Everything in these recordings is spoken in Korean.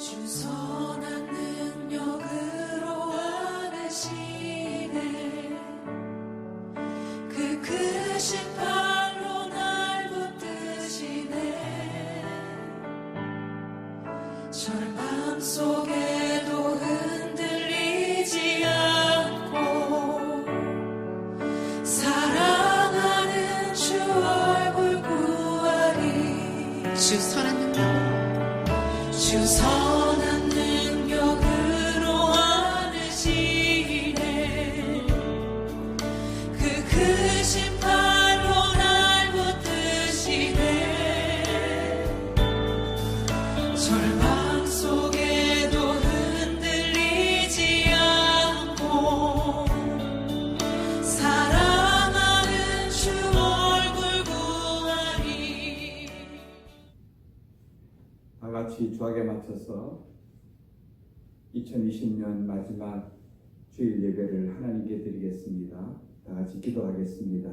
주 선한 능력으로 안으시네. 그 크신 팔로 날 붙드시네. 절망 속에도 흔들리지 않고 사랑하는 주 얼굴 구하리. 주 선한 능력, 주 선한 능력으로 안으시네. 그 크신 팔로 날 붙드시네. 절망 속에도 흔들리지 않고 사랑하는 주 얼굴 구하리. 다 같이 주하게 맞춰서 2020년 마지막 주일 예배를 하나님께 드리겠습니다. 다 같이 기도하겠습니다.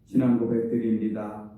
신앙 고백드립니다.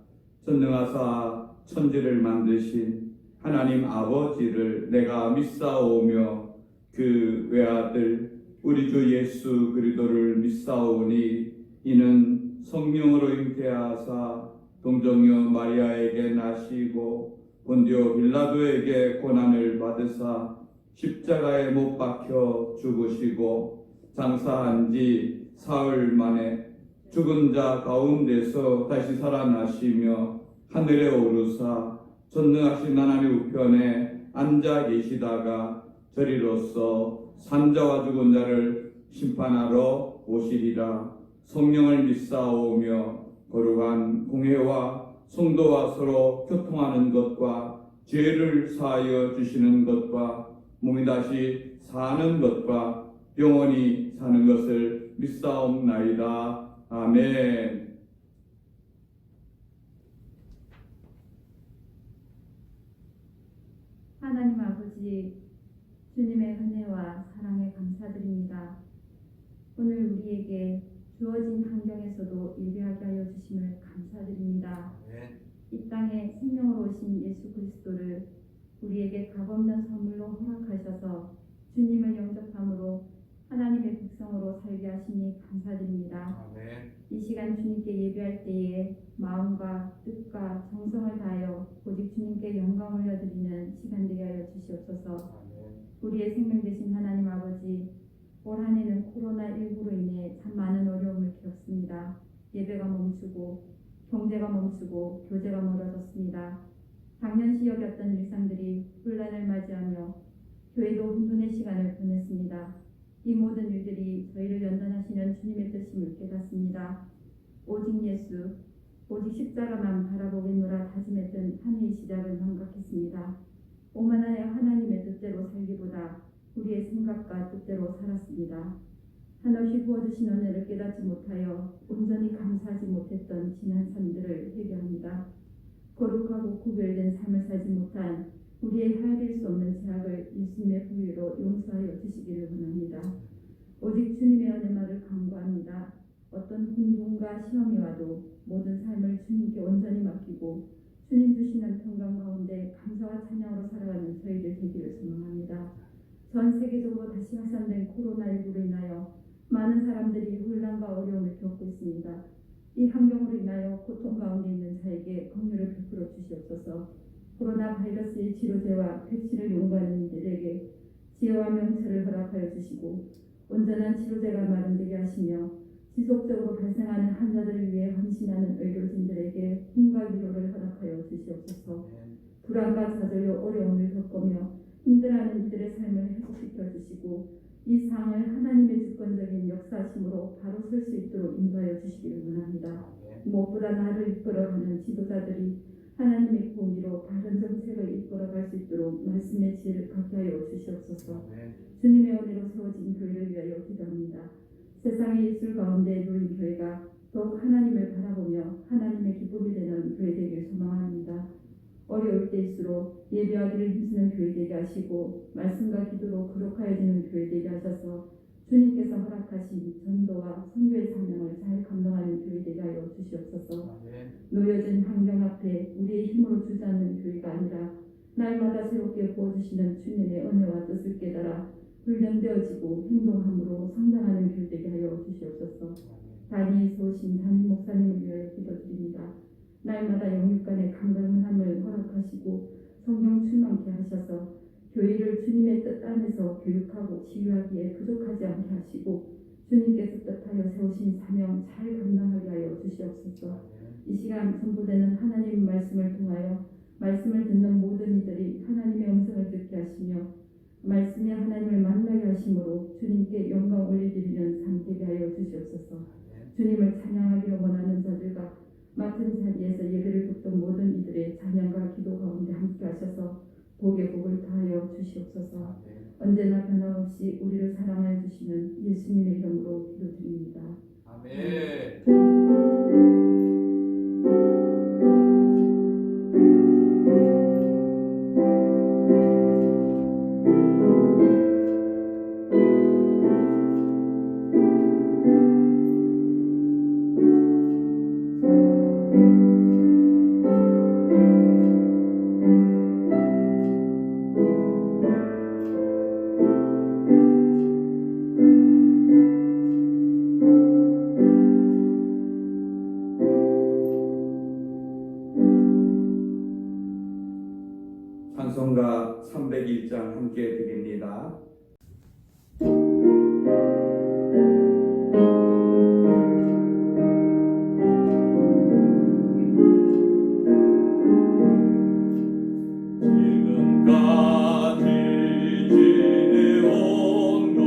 전능하사 천지를 만드신 하나님 아버지를 내가 믿사오며 그 외아들 우리 주 예수 그리스도를 믿사오니 이는 성령으로 잉태하사 동정녀 마리아에게 나시고 본디오 빌라도에게 고난을 받으사 십자가에 못 박혀 죽으시고 장사한 지 사흘 만에 죽은 자 가운데서 다시 살아나시며 하늘에 오르사 전능하신 하나님 우편에 앉아 계시다가 저리로서 산자와 죽은 자를 심판하러 오시리라. 성령을 믿사오며 거룩한 공회와 성도와 서로 교통하는 것과 죄를 사하여 주시는 것과 몸이 다시 사는 것과 영원히 사는 것을 믿사옵나이다. 아멘. 하나님 아버지, 주님의 은혜와 사랑에 감사드립니다. 오늘 우리에게 주어진 환경에서도 예배하게 하여 주심을 감사드립니다. 이 땅에 생명으로 오신 예수 그리스도를 우리에게 값없는 선물로 허락하셔서 주님을 영접함으로 하나님의 백성으로 살게 하시니 감사드립니다. 아멘. 이 시간 주님께 예배할 때에 마음과 뜻과 정성을 다하여 오직 주님께 영광 올려드리는 시간 되게 하여 주시옵소서. 우리의 생명 되신 하나님 아버지, 올 한 해는 코로나19로 인해 참 많은 어려움을 겪습니다. 예배가 멈추고 경제가 멈추고 교제가 멀어졌습니다. 당연시 여겼던 일상들이 혼란을 맞이하며 교회도 혼돈의 시간을 보냈습니다. 이 모든 일들이 저희를 연단하시는 주님의 뜻임을 깨닫습니다. 오직 예수, 오직 십자가만 바라보겠노라 다짐했던 한 해의 시작을 망각했습니다. 오만하여 하나님의 뜻대로 살기보다 우리의 생각과 뜻대로 살았습니다. 한없이 부어주신 은혜를 깨닫지 못하여 온전히 감사하지 못했던 지난 삶들을 회개합니다. 거룩하고 구별된 삶을 살지 못한 우리의 헤아릴 수 없는 죄악을 예수님의 부위로 용서하여 주시기를 원합니다. 오직 주님의 은혜만을 간구합니다. 어떤 혼돈과 시험이 와도 모든 삶을 주님께 온전히 맡기고 주님 주시는 평강 가운데 감사와 찬양으로 살아가는 저희들 되기를 소망합니다. 전 세계적으로 다시 확산된 코로나19로 인하여 많은 사람들이 혼란과 어려움을 겪고 있습니다. 이 환경으로 인하여 고통 가운데 있는 자에게 긍휼을 베풀어 주시옵소서. 코로나 바이러스의 치료제와 백신을 연구하는 이들에게 지혜와 명철을 허락하여 주시고 온전한 치료제가 마련되게 하시며 지속적으로 발생하는 환자들을 위해 헌신하는 의료진들에게 힘과 위로를 허락하여 주시옵소서. 불안과 좌절로 어려움을 겪으며 힘들어하는 이들의 삶을 회복시켜 주시고 이 상황을 하나님의 주권적인 역사심으로 바로 설 수 있도록 인도하여 주시기를 원합니다. 무엇보다 나를 이끌어가는 지도자들이 하나님의 공의로 바른 정책을 이끌어갈 수 있도록 말씀의 지혜를 갖게 하여 주시옵소서. 주님의 은혜로 세워진 교회를 위하여 기도합니다. 세상의 이슬 가운데 놓인 교회가 더욱 하나님을 바라보며 하나님의 기쁨이 되는 교회 되길 소망합니다. 어려울 때일수록 예배하기를 힘쓰는 교회 되게 하시고 말씀과 기도로 거룩하여지는 교회 되게 하셔서 주님께서 허락하신 전도와 선교의 사명을 잘 감당하는 교회 되게 하여 주시옵소서. 놓여진 환경 앞에 우리의 힘으로 주저앉는 교회가 아니라 날마다 새롭게 부어주시는 주님의 은혜와 뜻을 깨달아 훈련되어지고 행동함으로 성장하는 교회 되게 하여 주시옵소서. 단위 소신 담임 목사님을 위하여 기도드립니다. 날마다 영육간의 강건함을 허락하시고 성경 충만케 하셔서 교회를 주님의 뜻 안에서 교육하고 치유하기에 부족하지 않게 하시고 주님께서 뜻하여 세우신 사명 잘 감당하게 하여 주시옵소서. 이 시간 선포되는 하나님의 말씀을 통하여 말씀을 듣는 모든 이들이 하나님의 음성을 듣게 하시며 말씀의 하나님을 만나게 하심으로 주님께 영광 올려드리는 삶 되게 하여 주시옵소서. 주님을 찬양하기를 원하는 자들과 맡은 자리에서 예배를 듣던 모든 이들의 찬양과 기도 가운데 함께 하셔서 복의 복을 더하여 주시옵소서. 언제나 변함없이 우리를 사랑하여 주시는 예수님의 이름으로 기도드립니다. 아멘. 찬송가 301장 함께 드립니다. 지금까지 지내온 것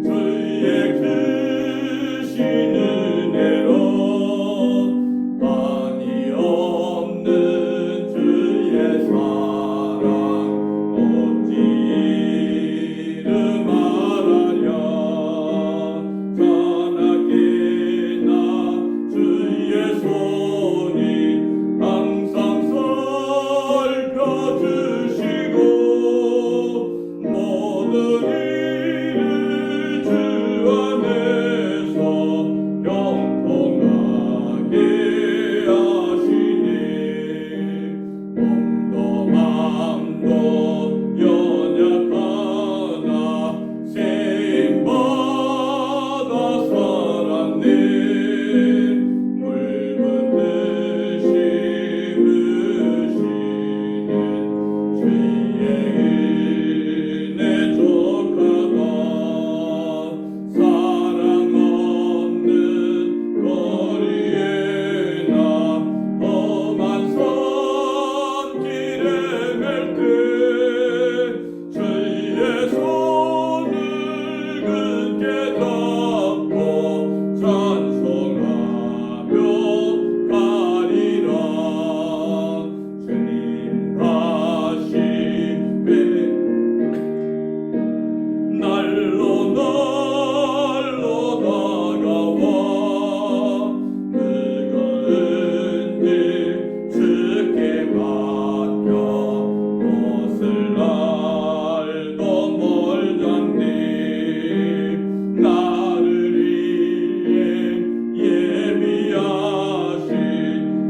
주의 크신 은혜로 한이 없는 주의 사랑 어찌 이름 말하랴. 자나깨나 주의 손이 항상 살펴주시고 모든 일을 주 안에서 형통하게 하시니 몸도 마음도 연약하나 쓰임받아 살았네. 묽은 듯이 부시는 주의 은혜 족하다. 사랑 없는 거리에 나 험한 산길에 갈 때 주의 손을 굳게 잡고 찬송하며 가리라. 주님 다시 날로 다가와 무거운 일 주께 맡겨 옷을 날도 멀잖니. 나를 위해 예비하신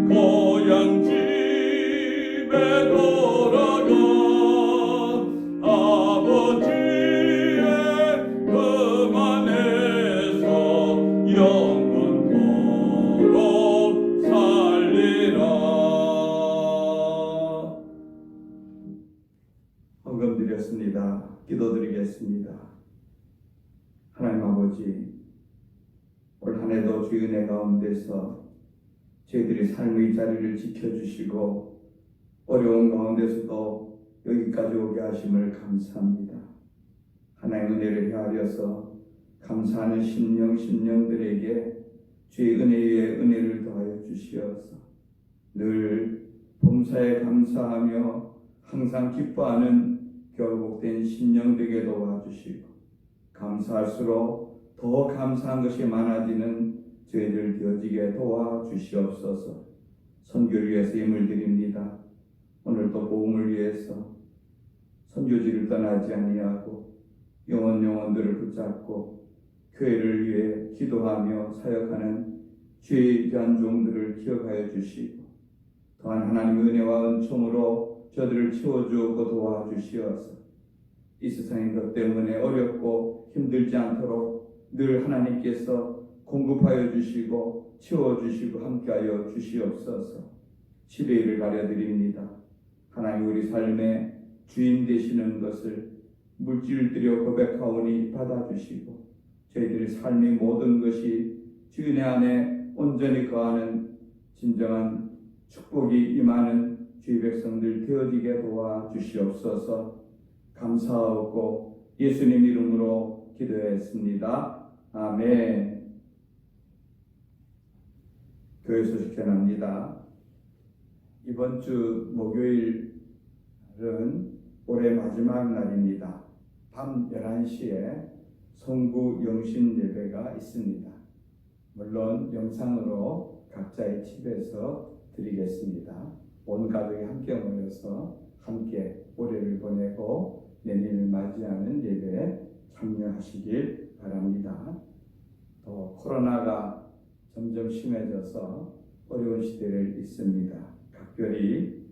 고향 집에 돌아가 아버지의 품 안에서 영원토록 살리라. 헌금 드렸습니다. 기도드리겠습니다. 하나님 아버지, 올 한 한 해도 주의 은혜 가운데서 저희들의 삶의 자리를 지켜주시고 어려운 가운데서도 여기까지 오게 하심을 감사합니다. 하나님의 은혜를 헤아려서 감사하는 심령들에게 주의 은혜 위에 은혜를 더하여 주시어서 늘 범사에 감사하며 항상 기뻐하는 결복된 심령 되게 도와주시고 감사할수록 더 감사한 것이 많아지는 저희들 되어지게 도와주시옵소서. 선교를 위해서 힘을 드립니다. 오늘도 복음을 위해서 선교지를 떠나지 아니하고 영혼들을 붙잡고 교회를 위해 기도하며 사역하는 주의 귀한 종들을 기억하여 주시고 또한 하나님의 은혜와 은총으로 저들을 채워주고 도와주시어서 이 세상의 것 때문에 어렵고 힘들지 않도록 늘 하나님께서 공급하여 주시고 채워주시고 함께하여 주시옵소서. 시대를 가려드립니다. 하나님 우리 삶의 주인 되시는 것을 물질들여 고백하오니 받아주시고 저희들의 삶의 모든 것이 주인의 안에 온전히 거하는 진정한 축복이 임하는 주의 백성들 되어지게 도와주시옵소서. 감사하고 예수님 이름으로 기도했습니다. 아멘. 교회 소식 전합니다. 이번 주 목요일은 올해 마지막 날입니다. 밤 11시에 송구 영신 예배가 있습니다. 물론 영상으로 각자의 집에서 드리겠습니다. 온 가족이 함께 모여서 함께 올해를 보내고 내년을 맞이하는 예배에 참여하시길 바랍니다. 또 코로나가 점점 심해져서 어려운 시대를 있습니다. 각별히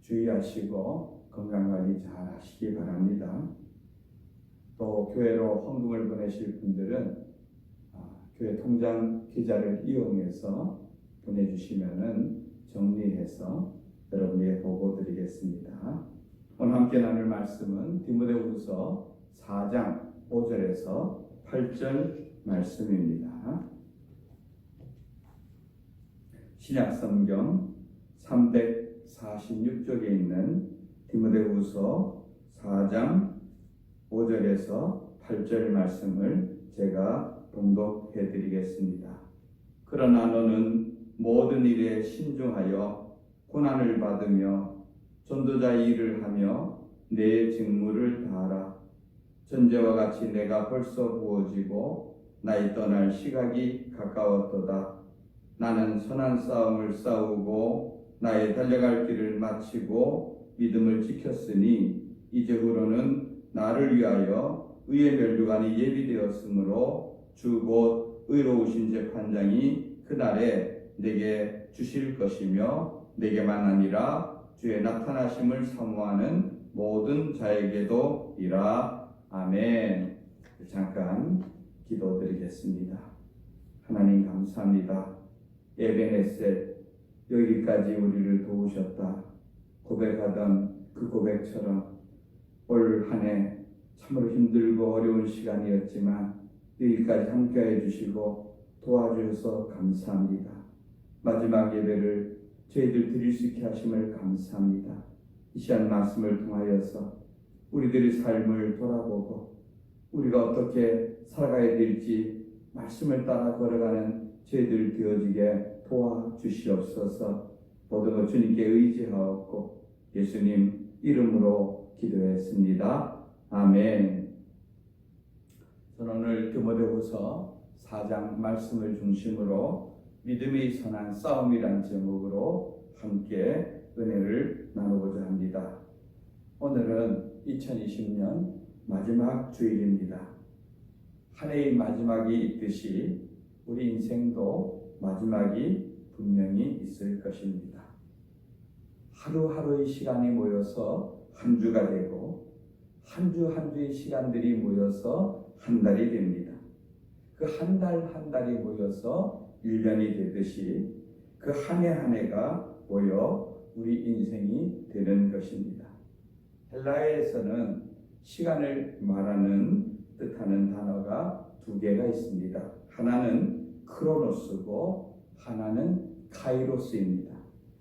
주의하시고 건강관리 잘 하시기 바랍니다. 또 교회로 헌금을 보내실 분들은 교회 통장 계좌를 이용해서 보내주시면 정리해서 여러분에게 보고 드리겠습니다. 오늘 함께 나눌 말씀은 디모데후서 4장 5절에서 8절 말씀입니다. 신약성경 346쪽에 있는 디모데후서 4장 5절에서 8절 말씀을 제가 봉독해 드리겠습니다. 그러나 너는 모든 일에 신중하여 고난을 받으며 전도자의 일을 하며 내 직무를 다하라. 전제와 같이 내가 벌써 부어지고 나의 떠날 시각이 가까웠도다. 나는 선한 싸움을 싸우고 나의 달려갈 길을 마치고 믿음을 지켰으니 이제후로는 나를 위하여 의의 면류관이 예비되었으므로 주 곧 의로우신 재판장이 그날에 내게 주실 것이며 내게만 아니라 주의 나타나심을 사모하는 모든 자에게도 이라. 아멘. 잠깐 기도드리겠습니다. 하나님 감사합니다. 에베네셀 여기까지 우리를 도우셨다. 고백하던 그 고백처럼 올 한 해 참으로 힘들고 어려운 시간이었지만 여기까지 함께해 주시고 도와주셔서 감사합니다. 마지막 예배를 저희들 드릴 수 있게 하심을 감사합니다. 이 시간 말씀을 통하여서 우리들의 삶을 돌아보고 우리가 어떻게 살아가야 될지 말씀을 따라 걸어가는 저희들 되어지게 도와주시옵소서. 모든 것 주님께 의지하옵고 예수님 이름으로 기도했습니다. 아멘. 저는 오늘 디모데후서 4장 말씀을 중심으로 믿음의 선한 싸움이란 제목으로 함께 은혜를 나누고자 합니다. 오늘은 2020년 마지막 주일입니다. 한 해의 마지막이 있듯이 우리 인생도 마지막이 분명히 있을 것입니다. 하루하루의 시간이 모여서 한 주가 되고 한 주 한 주의 시간들이 모여서 한 달이 됩니다. 그 한 달 한 달이 모여서 1년이 되듯이 그 한 해 한 해가 모여 우리 인생이 되는 것입니다. 헬라어에서는 시간을 말하는 뜻하는 단어가 두 개가 있습니다. 하나는 크로노스고 하나는 카이로스입니다.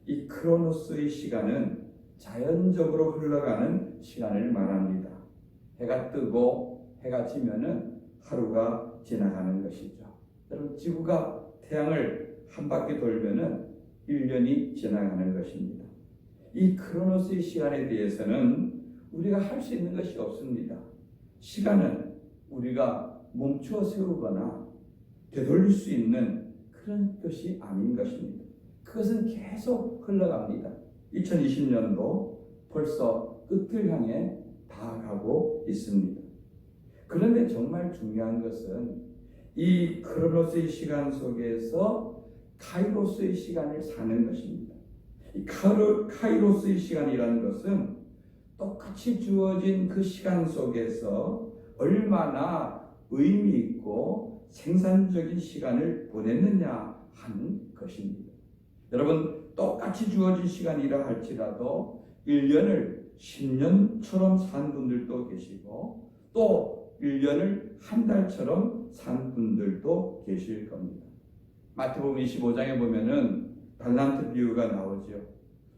이 크로노스의 시간은 자연적으로 흘러가는 시간을 말합니다. 해가 뜨고 해가 지면은 하루가 지나가는 것이죠. 여러분, 지구가 태양을 한 바퀴 돌면은 1년이 지나가는 것입니다. 이 크로노스의 시간에 대해서는 우리가 할 수 있는 것이 없습니다. 시간은 우리가 멈추어 세우거나 되돌릴 수 있는 그런 것이 아닌 것입니다. 그것은 계속 흘러갑니다. 2020년도 벌써 끝을 향해 다가가고 있습니다. 그런데 정말 중요한 것은 이 크로노스의 시간 속에서 카이로스의 시간을 사는 것입니다. 이 카이로스의 시간이라는 것은 똑같이 주어진 그 시간 속에서 얼마나 의미 있고 생산적인 시간을 보냈느냐 하는 것입니다. 여러분, 똑같이 주어진 시간이라 할지라도 1년을 10년처럼 산 분들도 계시고 또 1년을 한 달처럼 산 분들도 계실 겁니다. 마태복음 25장에 보면은 달란트 비유가 나오죠.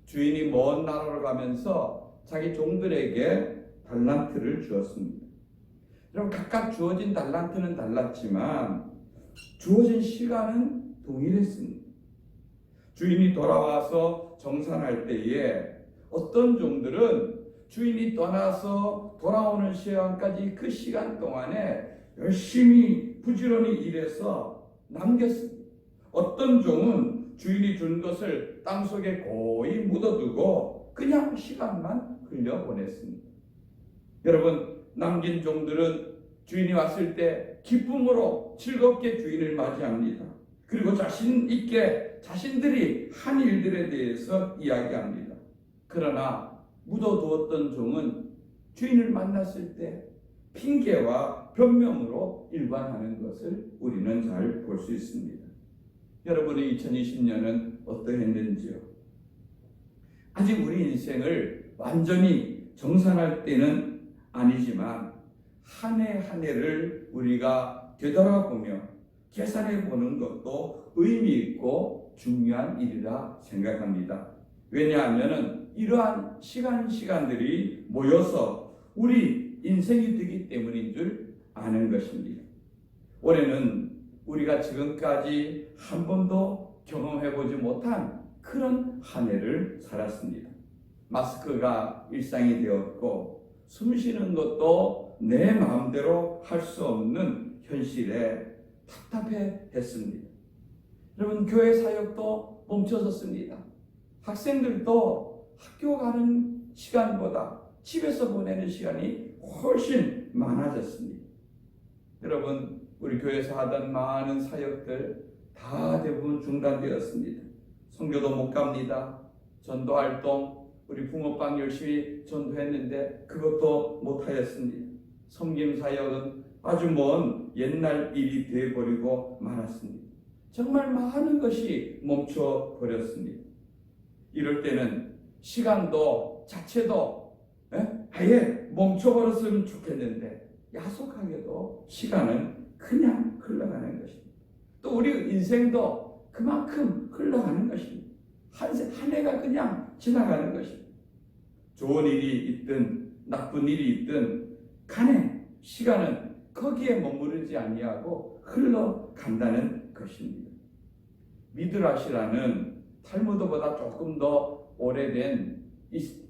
주인이 먼 나라로 가면서 자기 종들에게 달란트를 주었습니다. 여러분, 각각 주어진 달란트는 달랐지만 주어진 시간은 동일했습니다. 주인이 돌아와서 정산할 때에 어떤 종들은 주인이 떠나서 돌아오는 시간까지 그 시간 동안에 열심히 부지런히 일해서 남겼습니다. 어떤 종은 주인이 준 것을 땅속에 고이 묻어두고 그냥 시간만 흘려보냈습니다. 여러분, 남긴 종들은 주인이 왔을 때 기쁨으로 즐겁게 주인을 맞이합니다. 그리고 자신 있게 자신들이 한 일들에 대해서 이야기합니다. 그러나 묻어두었던 종은 주인을 만났을 때 핑계와 변명으로 일관하는 것을 우리는 잘 볼 수 있습니다. 여러분의 2020년은 어떠했는지요? 아직 우리 인생을 완전히 정산할 때는 아니지만 한 해 한 해를 우리가 되돌아보며 계산해 보는 것도 의미 있고 중요한 일이라 생각합니다. 왜냐하면 이러한 시간들이 모여서 우리 인생이 되기 때문인 줄 아는 것입니다. 올해는 우리가 지금까지 한 번도 경험해보지 못한 그런 한 해를 살았습니다. 마스크가 일상이 되었고 숨 쉬는 것도 내 마음대로 할 수 없는 현실에 답답해했습니다. 여러분, 교회 사역도 멈춰섰습니다. 학생들도 학교 가는 시간보다 집에서 보내는 시간이 훨씬 많아졌습니다. 여러분, 우리 교회에서 하던 많은 사역들 다 대부분 중단되었습니다. 선교도 못 갑니다. 전도활동, 우리 붕어빵 열심히 전도했는데 그것도 못하였습니다. 섬김사역은 아주 먼 옛날 일이 되어버리고 말았습니다. 정말 많은 것이 멈춰버렸습니다. 이럴 때는 시간도 자체도 아예 멈춰버렸으면 좋겠는데 야속하게도 시간은 그냥 흘러가는 것입니다. 또 우리 인생도 그만큼 흘러가는 것입니다. 한 해가 그냥 지나가는 것입니다. 좋은 일이 있든 나쁜 일이 있든 간에 시간은 거기에 머무르지 아니하고 흘러간다는 것입니다. 미드라시라는 탈무드보다 조금 더 오래된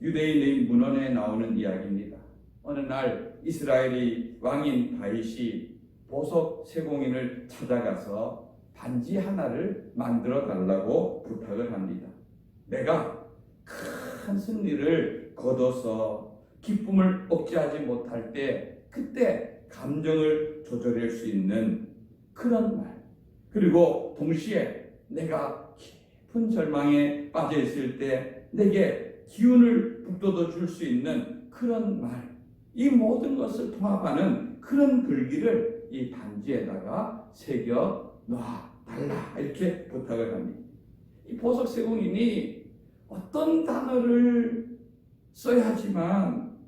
유대인의 문헌에 나오는 이야기입니다. 어느 날 이스라엘의 왕인 다윗이 보석 세공인을 찾아가서 반지 하나를 만들어 달라고 부탁을 합니다. 내가 큰 승리를 거둬서 기쁨을 억제하지 못할 때 그때 감정을 조절할 수 있는 그런 말, 그리고 동시에 내가 깊은 절망에 빠져 있을 때 내게 기운을 북돋워 줄 수 있는 그런 말, 이 모든 것을 통합하는 그런 글귀를 이 반지에다가 새겨 놔달라 이렇게 부탁을 합니다. 이 보석 세공인이 어떤 단어를 써야 하지만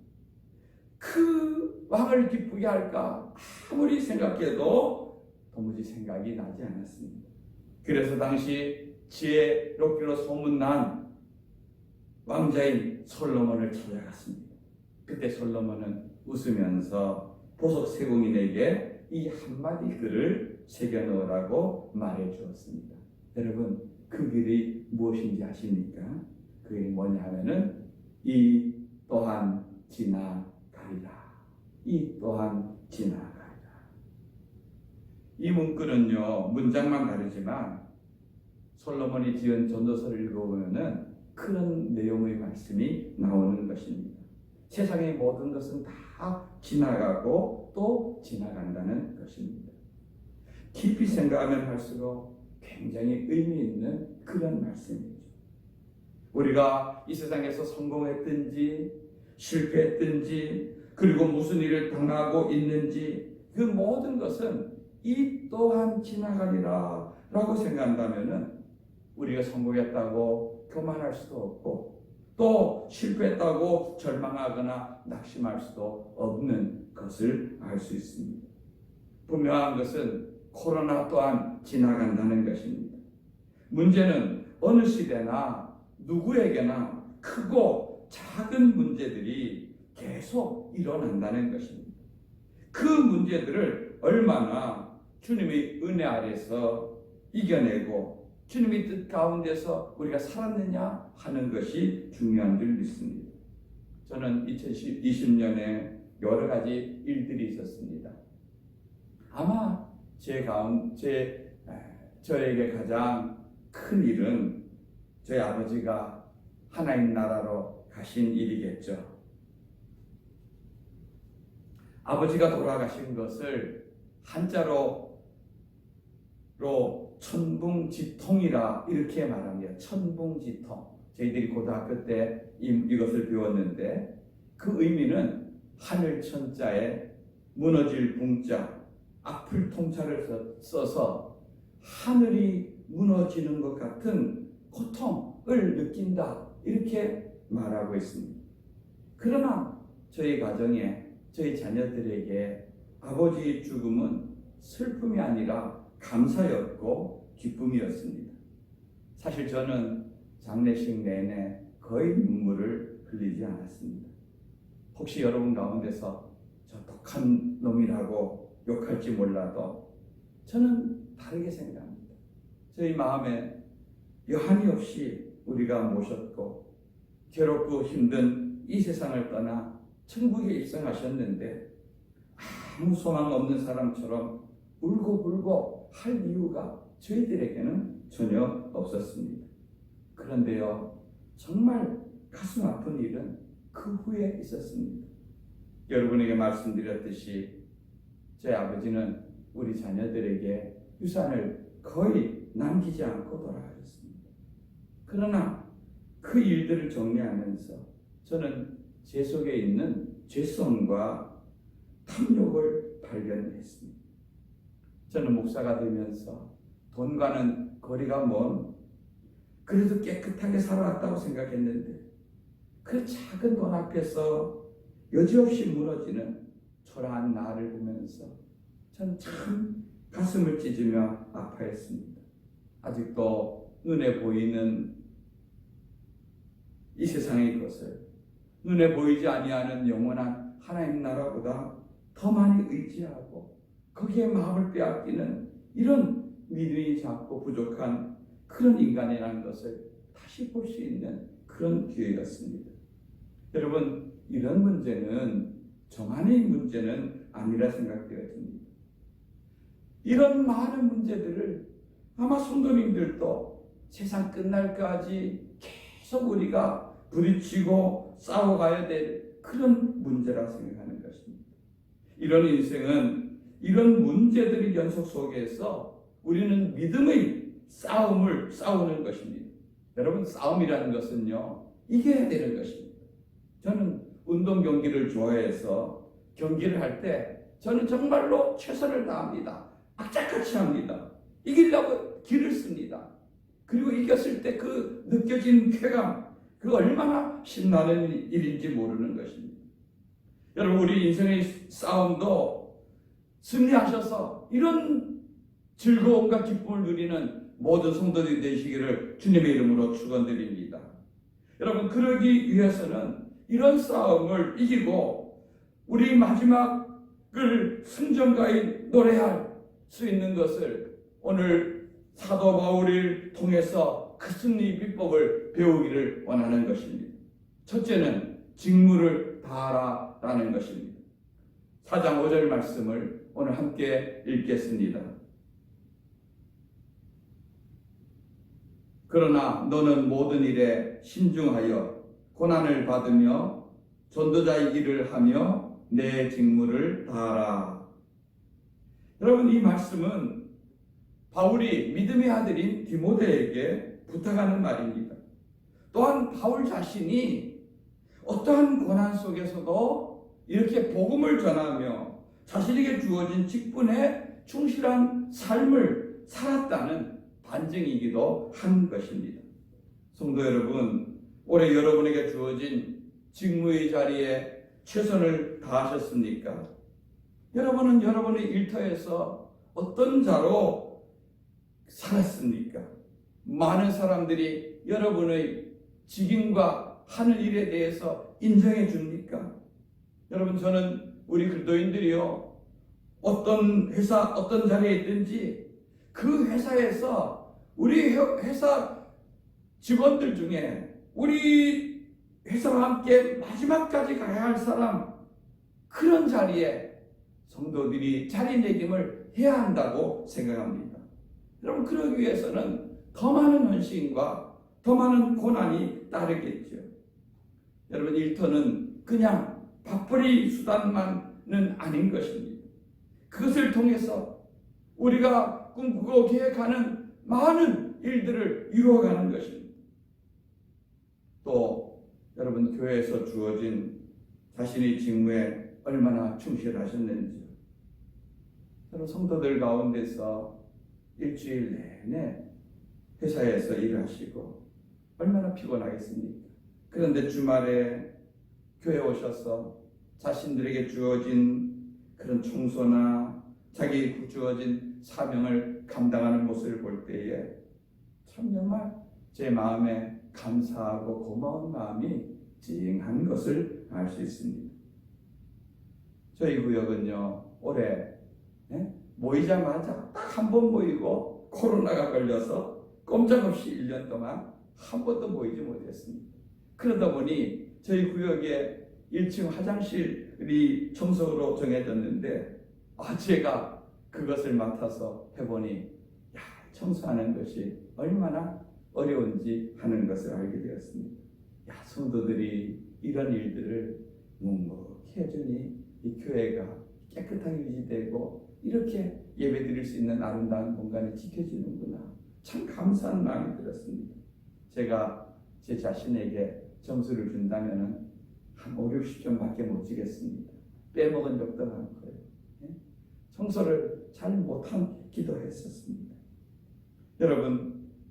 그 왕을 기쁘게 할까 아무리 생각해도 도무지 생각이 나지 않았습니다. 그래서 당시 지혜롭기로 소문난 왕자인 솔로몬을 찾아갔습니다. 그때 솔로몬은 웃으면서 보석 세공인에게 이 한마디 글을 새겨넣으라고 말해 주었습니다. 여러분, 그 글이 무엇인지 아십니까? 그게 뭐냐 하면은 이 또한 지나가리라. 이 또한 지나가리라. 이 문구는요, 문장만 다르지만 솔로몬이 지은 전도서를 읽어보면은 그런 내용의 말씀이 나오는 것입니다. 세상의 모든 것은 다 지나가고 또 지나간다는 것입니다. 깊이 생각하면 할수록 굉장히 의미 있는 그런 말씀이죠. 우리가 이 세상에서 성공했든지 실패했든지 그리고 무슨 일을 당하고 있는지 그 모든 것은 이 또한 지나가리라 라고 생각한다면 우리가 성공했다고 교만할 수도 없고 또 실패했다고 절망하거나 낙심할 수도 없는 것을 알 수 있습니다. 분명한 것은 코로나 또한 지나간다는 것입니다. 문제는 어느 시대나 누구에게나 크고 작은 문제들이 계속 일어난다는 것입니다. 그 문제들을 얼마나 주님의 은혜 아래서 이겨내고 주님의 뜻 가운데서 우리가 살았느냐 하는 것이 중요한 줄 믿습니다. 저는 2020년에 여러 가지 일들이 있었습니다. 아마 저에게 가장 큰 일은 저희 아버지가 하나님 나라로 가신 일이겠죠. 아버지가 돌아가신 것을 한자로 천붕지통이라 이렇게 말합니다. 천붕지통. 저희들이 고등학교 때 이것을 배웠는데 그 의미는 하늘천자에 무너질 붕자, 앞을 통찰을 써서 하늘이 무너지는 것 같은 고통을 느낀다 이렇게 말하고 있습니다. 그러나 저희 가정에 저희 자녀들에게 아버지의 죽음은 슬픔이 아니라 감사였고 기쁨이었습니다. 사실 저는 장례식 내내 거의 눈물을 흘리지 않았습니다. 혹시 여러분 가운데서 저 독한 놈이라고 욕할지 몰라도 저는 다르게 생각합니다. 저희 마음에 여한이 없이 우리가 모셨고 괴롭고 힘든 이 세상을 떠나 천국에 입성하셨는데 아무 소망 없는 사람처럼 울고불고 할 이유가 저희들에게는 전혀 없었습니다. 그런데요, 정말 가슴 아픈 일은 그 후에 있었습니다. 여러분에게 말씀드렸듯이 저희 아버지는 우리 자녀들에게 유산을 거의 남기지 않고 돌아가셨습니다. 그러나 그 일들을 정리하면서 저는 제 속에 있는 죄성과 탐욕을 발견했습니다. 저는 목사가 되면서 돈과는 거리가 먼 그래도 깨끗하게 살아왔다고 생각했는데 그 작은 돈 앞에서 여지없이 무너지는 초라한 나를 보면서 저는 참 가슴을 찢으며 아파했습니다. 아직도 눈에 보이는 이 세상의 것을 눈에 보이지 아니하는 영원한 하나님 나라보다 더 많이 의지하고 거기에 마음을 빼앗기는 이런 믿음이 작고 부족한 그런 인간이라는 것을 다시 볼 수 있는 그런 기회였습니다. 여러분, 이런 문제는 저만의 문제는 아니라 생각되어집니다. 이런 많은 문제들을 아마 성도님들도 세상 끝날까지 계속 우리가 부딪히고 싸워가야 될 그런 문제라 생각하는 것입니다. 이런 인생은 이런 문제들의 연속 속에서 우리는 믿음의 싸움을 싸우는 것입니다. 여러분, 싸움이라는 것은요, 이겨야 되는 것입니다. 저는 운동 경기를 좋아해서 경기를 할 때 저는 정말로 최선을 다합니다. 악착같이 합니다. 이기려고 기를 씁니다. 그리고 이겼을 때 그 느껴진 쾌감, 그 얼마나 신나는 일인지 모르는 것입니다. 여러분, 우리 인생의 싸움도 승리하셔서 이런 즐거움과 기쁨을 누리는 모든 성도들이 되시기를 주님의 이름으로 축원드립니다. 여러분, 그러기 위해서는 이런 싸움을 이기고 우리 마지막을 승전가에 노래할 수 있는 것을 오늘 사도 바울을 통해서 그 승리 비법을 배우기를 원하는 것입니다. 첫째는 직무를 다하라라는 것입니다. 4장 5절 말씀을 오늘 함께 읽겠습니다. 그러나 너는 모든 일에 신중하여 고난을 받으며 전도자의 일을 하며 내 직무를 다하라. 여러분, 이 말씀은 바울이 믿음의 아들인 디모데에게 부탁하는 말입니다. 또한 바울 자신이 어떠한 고난 속에서도 이렇게 복음을 전하며 자신에게 주어진 직분에 충실한 삶을 살았다는 반증이기도 한 것입니다. 성도 여러분, 올해 여러분에게 주어진 직무의 자리에 최선을 다하셨습니까? 여러분은 여러분의 일터에서 어떤 자로 살았습니까? 많은 사람들이 여러분의 직임과 하는 일에 대해서 인정해 줍니까? 여러분, 저는 우리 그리스도인들이요, 어떤 회사, 어떤 자리에 있든지 그 회사에서 우리 회사 직원들 중에 우리 회사와 함께 마지막까지 가야 할 사람, 그런 자리에 성도들이 자리매김을 해야 한다고 생각합니다. 여러분, 그러기 위해서는 더 많은 헌신과 더 많은 고난이 따르겠죠. 여러분, 일터는 그냥 밥벌이 수단만은 아닌 것입니다. 그것을 통해서 우리가 꿈꾸고 계획하는 많은 일들을 이루어가는 것입니다. 또 여러분, 교회에서 주어진 자신의 직무에 얼마나 충실하셨는지, 여러분, 성도들 가운데서 일주일 내내 회사에서 일하시고 얼마나 피곤하겠습니까? 그런데 주말에 교회 오셔서 자신들에게 주어진 그런 청소나 자기 주어진 사명을 감당하는 모습을 볼 때에 참 정말 제 마음에 감사하고 고마운 마음이 찡한 것을 알 수 있습니다. 저희 구역은요, 올해 모이자마자 딱 한 번 모이고 코로나가 걸려서 꼼짝없이 1년 동안 한 번도 모이지 못했습니다. 그러다 보니 저희 구역에 1층 화장실이 청소로 정해졌는데 제가 그것을 맡아서 해보니 청소하는 것이 얼마나 어려운지 하는 것을 알게 되었습니다. 성도들이 이런 일들을 묵묵히 해주니 이 교회가 깨끗하게 유지되고 이렇게 예배드릴 수 있는 아름다운 공간이 지켜지는구나, 참 감사한 마음이 들었습니다. 제가 제 자신에게 점수를 준다면 한 5, 60점밖에 못 주겠습니다. 빼먹은 적도 많고요. 청소를 잘 못한 기도했었습니다.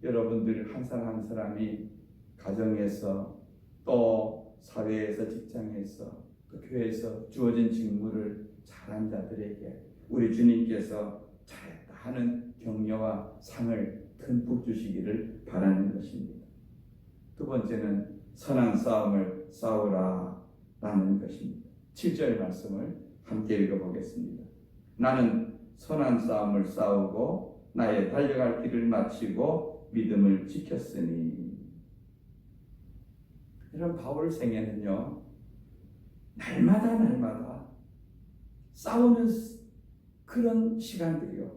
여러분들 한 사람 한 사람이 가정에서 또 사회에서, 직장에서, 또 교회에서 주어진 직무를 잘한 자들에게 우리 주님께서 잘했다 하는 격려와 상을 듬뿍 주시기를 바라는 것입니다. 두 번째는 선한 싸움을 싸우라 라는 것입니다. 7절 말씀을 함께 읽어보겠습니다. 나는 선한 싸움을 싸우고 나의 달려갈 길을 마치고 믿음을 지켰으니. 이런 바울 생애는요, 날마다 싸우는 그런 시간들이요,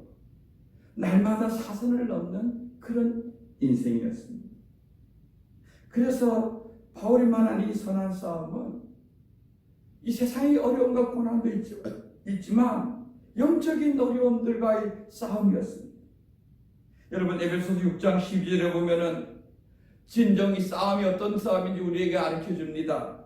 날마다 사선을 넘는 그런 인생이었습니다. 그래서 바울이 말한 이 선한 싸움은 이 세상의 어려움과 고난도 있지만 영적인 어려움들과의 싸움이었습니다. 여러분, 에베소서 6장 12절에 보면은 진정이 싸움이 어떤 싸움인지 우리에게 가르쳐 줍니다.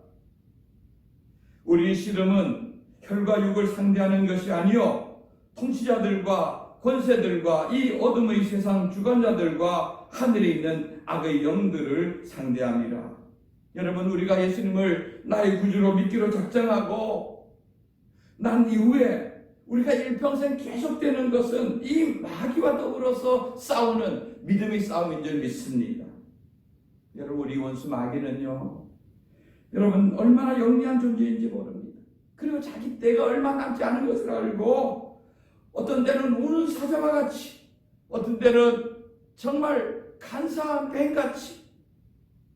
우리의 씨름은 혈과 육을 상대하는 것이 아니요 통치자들과 권세들과 이 어둠의 세상 주관자들과 하늘에 있는 악의 영들을 상대합니다. 여러분, 우리가 예수님을 나의 구주로 믿기로 작정하고 난 이후에 우리가 일평생 계속되는 것은 이 마귀와 더불어서 싸우는 믿음의 싸움인 줄 믿습니다. 여러분, 우리 원수 마귀는요, 여러분 얼마나 영리한 존재인지 모릅니다. 그리고 자기 때가 얼마 남지 않은 것을 알고 어떤 때는 우는 사자와 같이, 어떤 때는 정말 간사한 뱀같이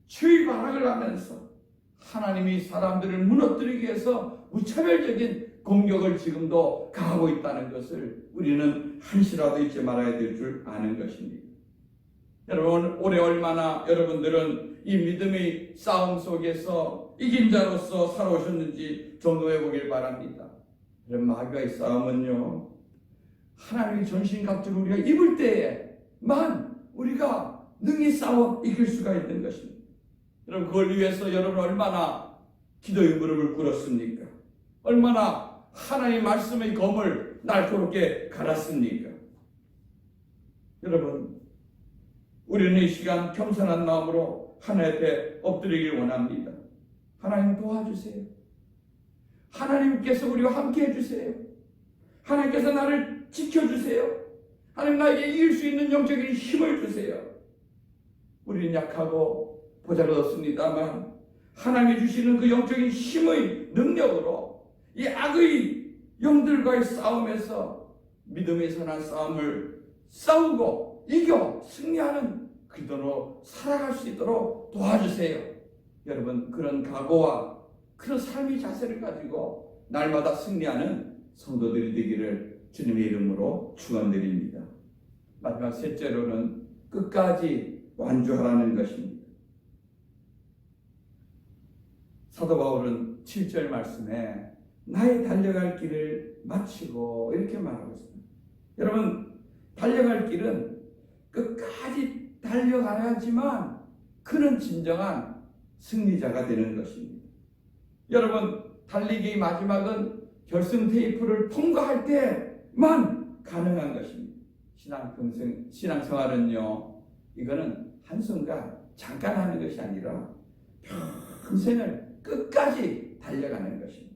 추위 발악을 하면서 하나님이 사람들을 무너뜨리기 위해서 무차별적인 공격을 지금도 가하고 있다는 것을 우리는 한시라도 잊지 말아야 될 줄 아는 것입니다. 여러분, 올해 얼마나 여러분들은 이 믿음의 싸움 속에서 이긴 자로서 살아오셨는지 점검해 보길 바랍니다. 여러분, 마귀와의 싸움은요, 하나님의 전신갑주를 우리가 입을 때에만 우리가 능히 싸워 이길 수가 있는 것입니다. 여러분, 그걸 위해서 여러분 얼마나 기도의 무릎을 꿇었습니까? 얼마나 하나님의 말씀의 검을 날카롭게 갈았습니까? 여러분, 우리는 이 시간 겸손한 마음으로 하나님 앞에 엎드리길 원합니다. 하나님 도와주세요. 하나님께서 우리와 함께 해주세요. 하나님께서 나를 지켜주세요. 하나님, 나에게 이길 수 있는 영적인 힘을 주세요. 우리는 약하고 보잘것없습니다만 하나님이 주시는 그 영적인 힘의 능력으로 이 악의 영들과의 싸움에서 믿음의 선한 싸움을 싸우고 이겨 승리하는 그리스도로 살아갈 수 있도록 도와주세요. 여러분, 그런 각오와 그런 삶의 자세를 가지고 날마다 승리하는 성도들이 되기를 주님의 이름으로 축원드립니다. 마지막 셋째로는 끝까지 완주하라는 것입니다. 사도 바울은 7절 말씀에 나의 달려갈 길을 마치고 이렇게 말하고 있습니다. 여러분, 달려갈 길은 끝까지 달려가야지만 그는 진정한 승리자가 되는 것입니다. 여러분, 달리기의 마지막은 결승 테이프를 통과할 때만 가능한 것입니다. 신앙생활은요, 이거는 한순간 잠깐 하는 것이 아니라 평생을 끝까지 달려가는 것입니다.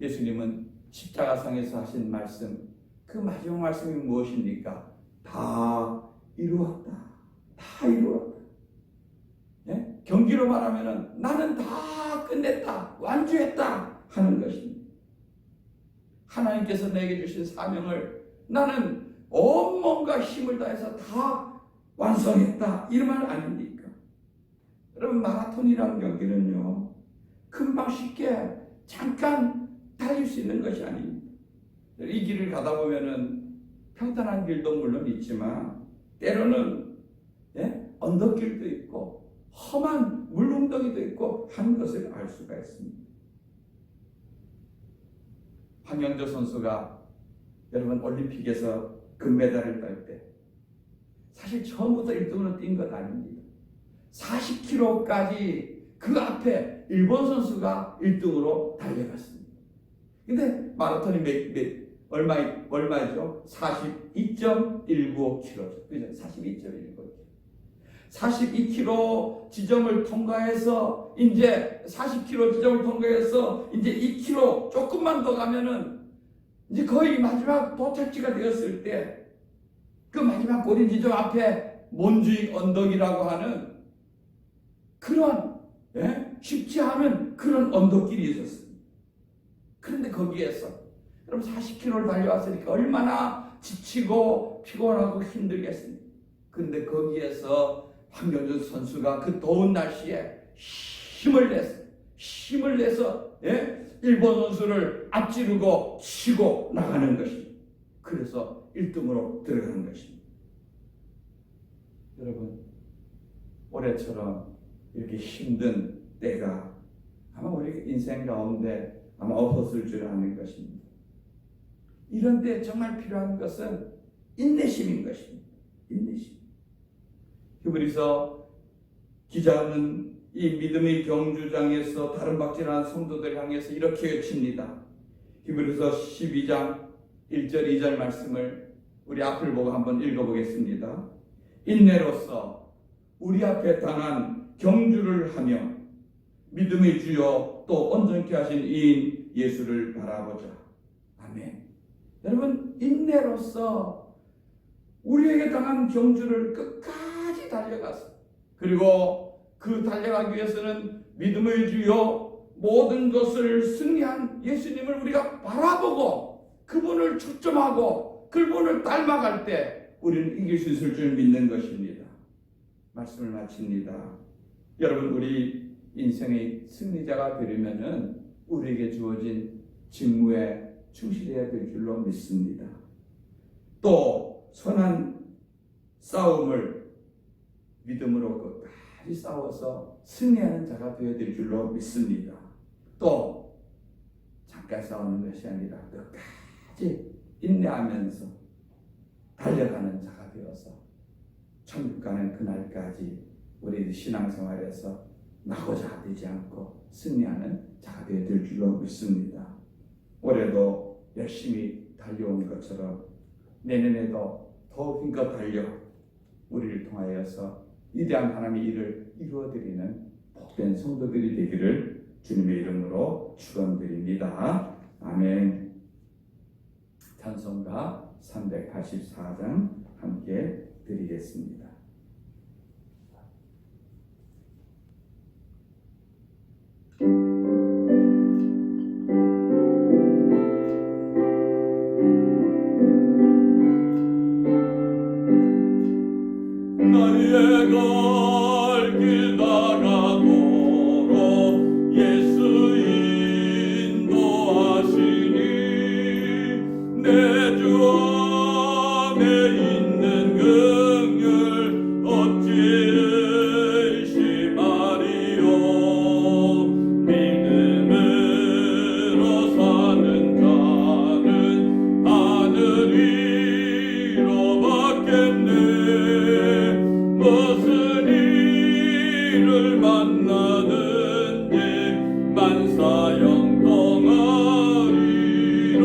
예수님은 십자가상에서 하신 말씀, 그 마지막 말씀이 무엇입니까? 다 이루었다. 다 이루었다. 예? 경기로 말하면 나는 다 끝냈다. 완주했다. 하는 것입니다. 하나님께서 내게 주신 사명을 나는 온몸과 힘을 다해서 다 완성했다. 이 말 아닙니까? 여러분, 마라톤이라는 경기는요, 금방 쉽게 잠깐 달릴 수 있는 것이 아닙니다. 이 길을 가다 보면은 평탄한 길도 물론 있지만 때로는 언덕길도 있고 험한 물웅덩이도 있고 하는 것을 알 수가 있습니다. 황영조 선수가 여러분 올림픽에서 금메달을 딸 때 사실 처음부터 1등으로 뛴 것 아닙니다. 40km까지 그 앞에 일본 선수가 1등으로 달려갔습니다. 근데 마라톤이 얼마죠? 42.195km죠. 그죠? 42.195km. 42km 지점을 통과해서 이제 40km 지점을 통과해서 이제 2km 조금만 더 가면은 이제 거의 마지막 도착지가 되었을 때 그 마지막 고린 지점 앞에 몬주익 언덕이라고 하는 그런 쉽지 않은 그런 언덕길이 있었습니다. 그런데 거기에서 여러분 40km를 달려왔으니까 얼마나 지치고 피곤하고 힘들겠습니까? 그런데 거기에서 황경준 선수가 그 더운 날씨에 힘을 내서 일본 선수를 앞지르고 치고 나가는 것입니다. 그래서 1등으로 들어가는 것입니다. 여러분, 올해처럼 이렇게 힘든 때가 아마 우리 인생 가운데 아마 없었을 줄 아는 것입니다. 이런 때 정말 필요한 것은 인내심인 것입니다. 인내심. 히브리서 기자는 이 믿음의 경주장에서 다른 박진한 성도들 향해서 이렇게 외칩니다. 히브리서 12장 1절 2절 말씀을 우리 앞을 보고 한번 읽어보겠습니다. 인내로서 우리 앞에 당한 경주를 하며 믿음의 주요 또 온전케 하신 이인 예수를 바라보자. 아멘. 여러분, 인내로서 우리에게 당한 경주를 끝까지 달려가서, 그리고 그 달려가기 위해서는 믿음의 주요 모든 것을 승리한 예수님을 우리가 바라보고 그분을 초점하고 그분을 닮아갈 때 우리는 이길 수 있을 줄 믿는 것입니다. 말씀을 마칩니다. 여러분, 우리 인생의 승리자가 되려면은 우리에게 주어진 직무에 충실해야 될 줄로 믿습니다. 또 선한 싸움을 믿음으로 끝까지 싸워서 승리하는 자가 되어야 될 줄로 믿습니다. 또 잠깐 싸우는 것이 아니라 끝까지 인내하면서 달려가는 자가 되어서 천국 가는 그날까지 우리 신앙생활에서 나고자 되지 않고 승리하는 자가 되어야 될 줄로 믿습니다. 올해도 열심히 달려온 것처럼 내년에도 더욱 힘껏 달려 우리를 통하여서 위대한 하나님의 일을 이루어드리는 복된 성도들이 되기를 주님의 이름으로 축원드립니다. 아멘. 찬송가 384장 함께 드리겠습니다. 나의 갈 길 다가도록 예수 인도하시니 내 주 안에 있는 긍휼 어찌 의심하리요. 믿음으로 사는 자는 하늘 위로 받겠네. 무슨 일을 만나든지 만사형통하리라.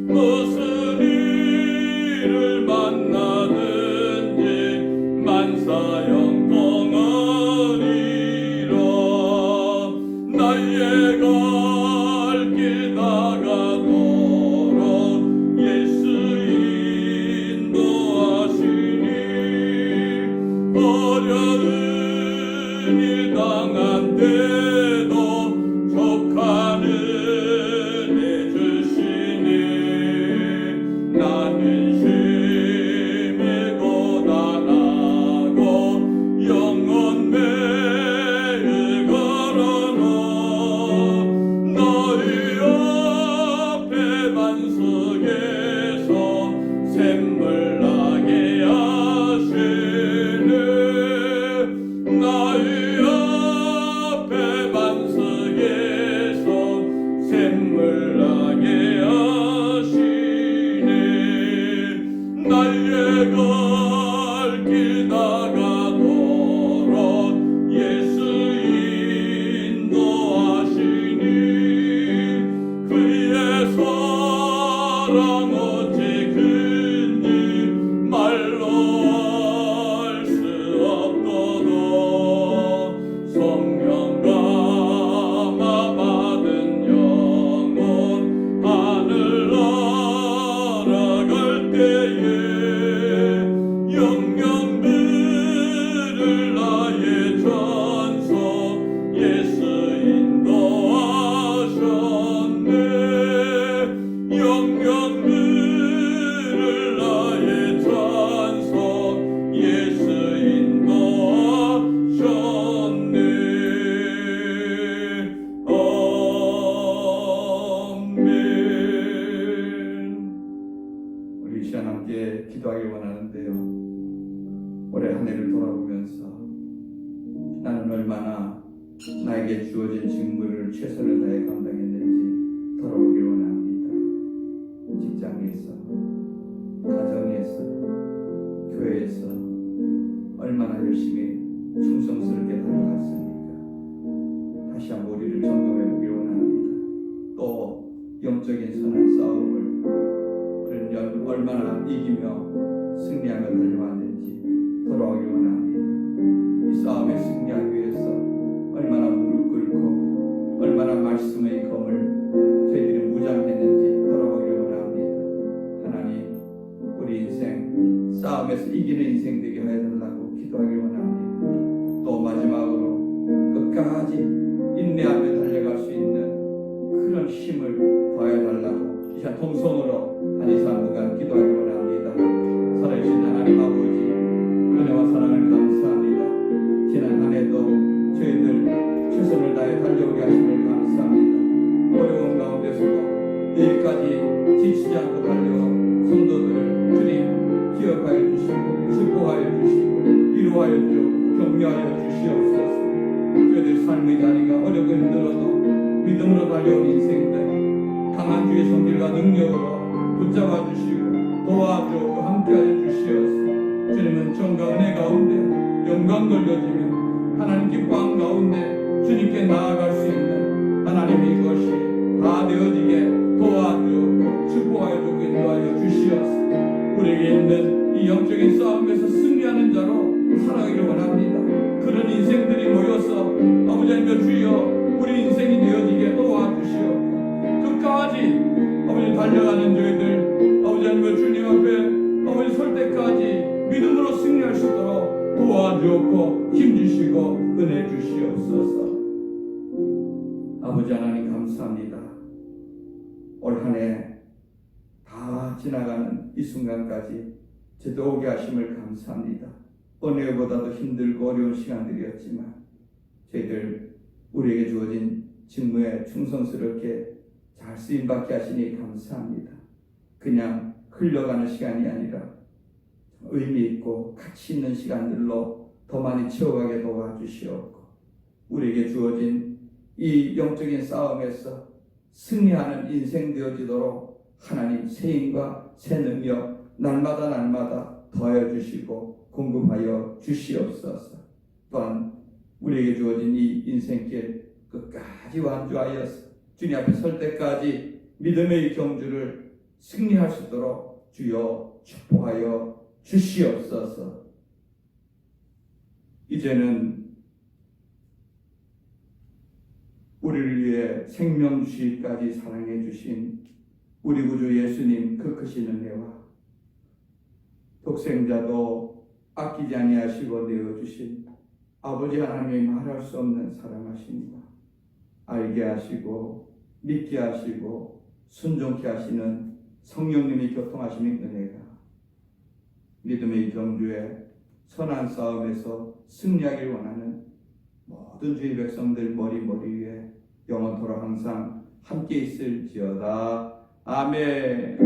무슨 일을 만나든지 만사형통하리라. 나의 갈 길 다가도록 예수 인도하시니 어려운 일 당한 때도 족하는 해주시니 나는 심히 고단하고 영혼 매일 걸어놓 너희 앞에 반석에서 샘물 나게 하시네. 나의 앞에 반석에서 샘물 나게 하시네. 나의 갈 길 다가도록 예수 인도하시니 그의 사랑 어찌 큰지 말로 알 수 없도록 성령 감화 받은 영혼 하늘 날아갈 때에 영영 들을 나의 전서 예수 인도하셨네. 영영 들을 나의 전서 예수 인도하셨네. 아멘. 우리 이 시간 함께 기도하기 원하는데요. 올해 한 해를 돌아보면서 나는 얼마나 나에게 주어진 직무를 최선을 다해 감당했는지 돌아보기 원합니다. 직장에서, 가정에서, 교회에서 얼마나 열심히 충성스럽게 달려갔습니까? 다시 한번 우리를 점검해 보기 원합니다. 또 영적인 선한 싸움을 우리는 얼마나 이기며 승리하며 달려왔는지 돌아오기 원합니다. 이 싸움에 승리하기 위해서 얼마나 무릎 꿇고 얼마나 말씀의 검을 저희들이 무장했는지 싸움에서 이기는 인생 되게 해달라고 기도하길 원합니다. 또 마지막으로 끝까지 인내하며 달려갈 수 있는 그런 힘을 더해달라고 이 시간 통성으로 한 2, 3분간 기도하길 원합니다. 살아계신 하나님 아버지, 은혜와 사랑을 감사합니다. 지난 한 해도 저희들 최선을 다해 달려오게 하심을 감사합니다. 어려운 가운데서도 내일까지 지치지 않고 달려와 성도들을 주님 기억하여 주시고 축복하여 주시고 위로하여 주시고 격려하여 주시옵소서. 저희들 삶의 자리가 어렵고 힘들어도 믿음으로 달려온 인생들 강한 주의 성질과 능력으로 붙잡아 주시고 도와주고 함께하여 주시옵소서. 주님은 정과 은혜 가운데 영광 돌려지며 하나님 기뻐함 가운데 주님께 나아갈 수 있는 하나님의 이것이 다 되어지게 도와주고 축복하여 주고 인도하여 주시옵소서. 우리에게 있는 이 영적인 싸움에서 승리하는 자로 살아가기를 원합니다. 그런 인생들이 모여서 아버지 하나님 주여 우리 인생이 되어지게 도와주시옵고 끝까지 아버지 달려가는 저희들 아버지 하나님 주님 앞에 아버지 설 때까지 믿음으로 승리할 수 있도록 도와주옵고 힘주시고 은혜 주시옵소서. 아버지 하나님 감사합니다. 올 한 해 다 지나가는 이 순간까지 저도 오게 하심을 감사합니다. 어느 해보다도 힘들고 어려운 시간들이었지만 저희들 우리에게 주어진 직무에 충성스럽게 잘 쓰임받게 하시니 감사합니다. 그냥 흘러가는 시간이 아니라 의미 있고 가치 있는 시간들로 더 많이 채워가게 도와주시옵고 우리에게 주어진 이 영적인 싸움에서 승리하는 인생 되어지도록 하나님 새 힘과 새 능력 날마다 더하여 주시고 공급하여 주시옵소서. 또한 우리에게 주어진 이 인생길 끝까지 완주하여서 주님 앞에 설 때까지 믿음의 경주를 승리할 수 있도록 주여 축복하여 주시옵소서. 이제는 우리를 위해 생명 주시기까지 사랑해 주신 우리 구주 예수님 그 크신 은혜와 독생자도 아끼지 아니하시고 내어주신 아버지 하나님의 말할 수 없는 사랑하심과 알게 하시고 믿게 하시고 순종케 하시는 성령님이 교통하시는 은혜가 믿음의 경주에 선한 싸움에서 승리하길 원하는 모든 주의 백성들 머리 위에 영원토록 항상 함께 있을지어다. 아멘.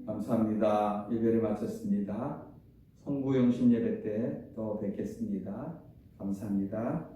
감사합니다. 예배를 마쳤습니다. 성부영신 예배 때 또 뵙겠습니다. 감사합니다.